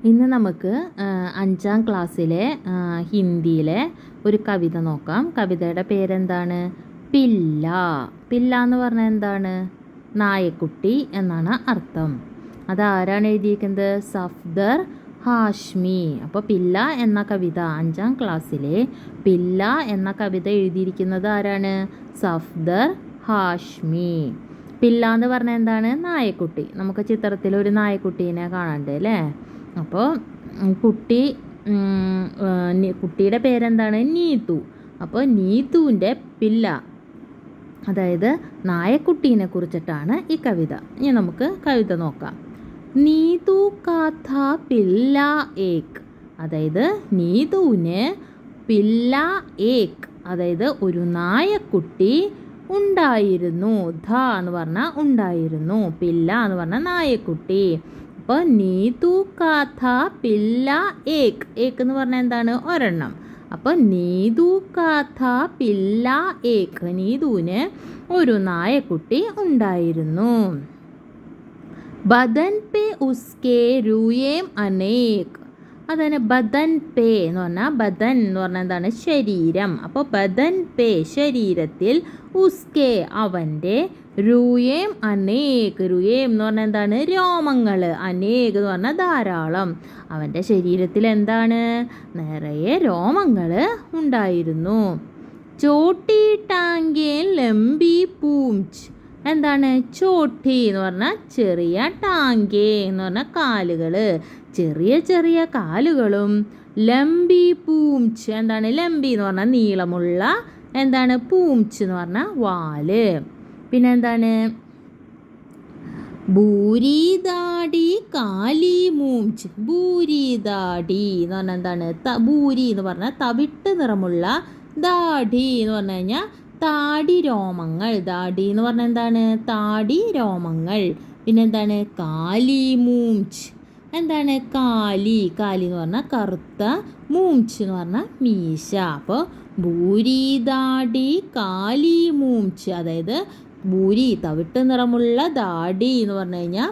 ഇന്ന് നമുക്ക് 5ാം ക്ലാസ്സിലെ ഹിന്ദിയിലെ ഒരു കവിത നോക്കാം. കവിതയുടെ പേരെന്താണ്? പില്ല. പില്ല എന്ന് പറഞ്ഞാൽ എന്താണ്? നായക്കുട്ടി എന്നാണ് അർത്ഥം. അതാരാണ് എഴുതിയിരിക്കുന്നത്? സഫ്ദർ ഹാഷ്മി. അപ്പോൾ പില്ല എന്ന കവിത 5ാം ക്ലാസ്സിലെ പില്ല എന്ന കവിത എഴുതിയിരിക്കുന്നത് ആരാണ്? സഫ്ദർ ഹാഷ്മി. പില്ല എന്ന് പറഞ്ഞാൽ എന്താണ്? നായക്കുട്ടി. നമുക്ക് ചിത്രത്തിൽ ഒരു നായക്കുട്ടീനെ കാണാണ്ട് അല്ലേ? അപ്പോൾ കുട്ടിയുടെ പേരെന്താണ്? നീതു. അപ്പോൾ നീതുവിൻ്റെ പില്ല, അതായത് നായക്കുട്ടീനെ കുറിച്ചിട്ടാണ് ഈ കവിത. ഇനി നമുക്ക് കവിത നോക്കാം. നീതു കാഥ പില്ല ഏക്, അതായത് നീതുവിന് പില്ല ഏക്, അതായത് ഒരു നായക്കുട്ടി ഉണ്ടായിരുന്നു. ധ എന്ന് പറഞ്ഞാൽ ഉണ്ടായിരുന്നു, പില്ല എന്ന് പറഞ്ഞാൽ നായക്കുട്ടി. അപ്പോൾ നീതു കാഥ പില്ല ഏക്. ഏക് എന്ന് പറഞ്ഞാൽ എന്താണ്? ഒരെണ്ണം. അപ്പോൾ നീതു കാഥ പില്ല ഏക്, നീതുവിന് ഒരു നായക്കുട്ടി ഉണ്ടായിരുന്നു. ബദൻ പേ ഉസ്കെ രൂയേം അനേക്, അതാണ് ബദൻ പേ എന്ന് പറഞ്ഞാൽ, ബദൻ എന്ന് പറഞ്ഞാൽ എന്താണ്? ശരീരം. അപ്പോൾ ബദൻ പേ ശരീരത്തിൽ, ഉസ്കെ അവൻ്റെ, രൂയേം അനേക്, രൂയേം എന്ന് പറഞ്ഞാൽ എന്താണ്? രോമങ്ങൾ. അനേക് എന്ന് പറഞ്ഞാൽ ധാരാളം. അവൻ്റെ ശരീരത്തിൽ എന്താണ്? നിറയെ രോമങ്ങൾ ഉണ്ടായിരുന്നു. ചോട്ടി ടാങ്കേ ലംബി പൂഞ്ച്, എന്താണ്? ചോട്ടി എന്ന് പറഞ്ഞാൽ ചെറിയ, ടാങ്കേ എന്ന് പറഞ്ഞാൽ കാലുകൾ, ചെറിയ ചെറിയ കാലുകളും, ലംബി പൂഞ്ച്, എന്താണ്? ലംബി എന്ന് പറഞ്ഞാൽ നീളമുള്ള, എന്താണ്? പൂഞ്ച് എന്ന് പറഞ്ഞാൽ വാല്. പിന്നെ എന്താണ്? ഭൂരി ദാടി കാലി മൂഞ്ച്. ഭൂരി ദാടി എന്ന് പറഞ്ഞാൽ എന്താണ്? ഭൂരി എന്ന് പറഞ്ഞാൽ തവിട്ട് നിറമുള്ള, ദാടി എന്ന് പറഞ്ഞു കഴിഞ്ഞാൽ താടി രോമങ്ങൾ. ദാടി എന്ന് പറഞ്ഞാൽ എന്താണ്? താടി രോമങ്ങൾ. പിന്നെന്താണ്? കാലി മൂഞ്ച്, എന്താണ്? കാലി. കാലി എന്ന് പറഞ്ഞാൽ കറുത്ത, മൂഞ്ച് എന്ന് പറഞ്ഞാൽ മീശ. അപ്പോൾ ഭൂരി ദാടി കാലി മൂഞ്ച്, അതായത് ഭൂരി തവിട്ട് നിറമുള്ള, ദാടി എന്ന് പറഞ്ഞു കഴിഞ്ഞാൽ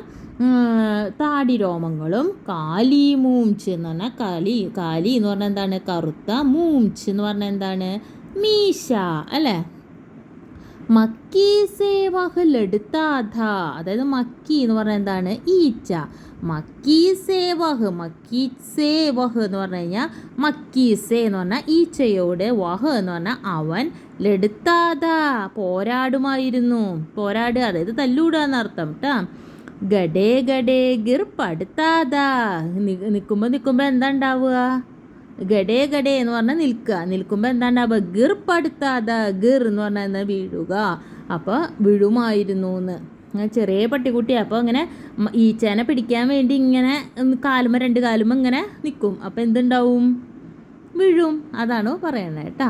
താടി രോമങ്ങളും, കാലി മൂഞ്ച് എന്ന് പറഞ്ഞാൽ കാലി. കാലി എന്ന് പറഞ്ഞാൽ എന്താണ്? കറുത്ത, മൂഞ്ച് എന്ന് പറഞ്ഞാൽ എന്താണ്? മീശ അല്ലേ? മക്കി സേ വഹ് ലഡ്താ ഥാ, അതായത് മക്കി എന്ന് പറഞ്ഞാൽ എന്താണ്? ഈച്ച. മക്കി സേ വഹ്, മക്കി സേ വഹ് എന്ന് പറഞ്ഞു കഴിഞ്ഞാൽ, മക്കി സേ എന്ന് പറഞ്ഞാൽ ഈച്ചയോട്, വഹ് എന്ന് പറഞ്ഞാൽ അവൻ, ലഡ്താ ഥാ പോരാടുമായിരുന്നു. പോരാടുക, അതായത് തല്ലൂടുക എന്നർത്ഥം കേട്ടോ. ഗഡേ ഗഡേ ഗിർ പടുത്താ ഥാ, നിൽക്കുമ്പോൾ എന്താ ഉണ്ടാവുക? ഗഡേ ഗഡേ എന്ന് പറഞ്ഞാൽ നിൽക്കുക, നിൽക്കുമ്പോൾ എന്താണ്ടാവുക? ഗിർ പടുത്താത, ഗിർ എന്ന് പറഞ്ഞാൽ എന്താ? വീഴുക. അപ്പോൾ വീഴുമായിരുന്നു എന്ന്. ചെറിയ പട്ടിക്കുട്ടി. അപ്പോൾ ഇങ്ങനെ ഈച്ചേനെ പിടിക്കാൻ വേണ്ടി ഇങ്ങനെ രണ്ട് കാലുമ്പോൾ ഇങ്ങനെ നിൽക്കും. അപ്പോൾ എന്തുണ്ടാവും? വീഴും. അതാണ് പറയണത് കേട്ടോ.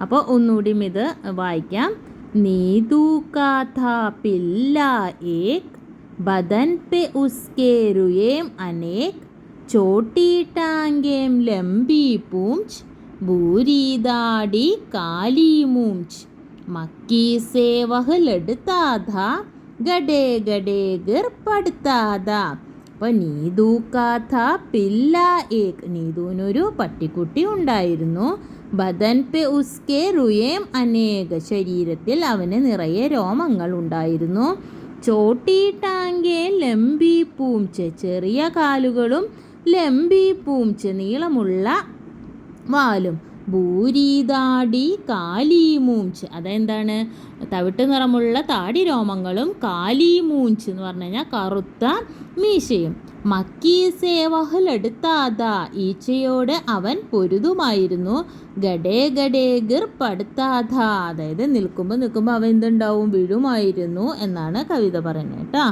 അപ്പോൾ ഒന്നുകൂടി ഇത് വായിക്കാം. നീതു കാഥ പില്ല ഏക്, ബദൻ പെ ഉസ്കെ രുയേം അനേക്, ചോട്ടി ടാങ്കേം ലംബി പൂഞ്ച്, ഭൂരി ദാടി കാലി മൂഞ്ച്, മക്കി സേ വഹ് ലഡ്താ ഥാ, ഗഡേ ഗഡേ ഗിർ പടുത്താ ഥാ. അപ്പോൾ നീതു കാഥ പില്ല ഏക്, നീതുവിനൊരു പട്ടിക്കുട്ടി ഉണ്ടായിരുന്നു. ബദൻ പെ ഉസ്കെ റുയേം അനേക്, ശരീരത്തിൽ അവന് നിറയെ രോമങ്ങൾ ഉണ്ടായിരുന്നു. ചോട്ടി ടാങ്കേ ലംബി പൂഞ്ച്, ചെറിയ കാലുകളും, ലംബി പൂഞ്ച് നീളമുള്ള വാലും, ഭൂരി ദാടി കാലി മൂഞ്ച്, അതെന്താണ്? തവിട്ട് നിറമുള്ള താടി രോമങ്ങളും, കാലി മൂഞ്ച് എന്ന് പറഞ്ഞു കഴിഞ്ഞാൽ കറുത്ത മീശയും. മക്കി സേവഹൽ എടുത്താത, ഈച്ചയോട് അവൻ പൊരുതുമായിരുന്നു. ഗഡേ ഗഡേ ഗിർ പടുത്താത, അതായത് നിൽക്കുമ്പോൾ അവൻ എന്തുണ്ടാവും? വീഴുമായിരുന്നു എന്നാണ് കവിത പറയുന്നത് കേട്ടോ.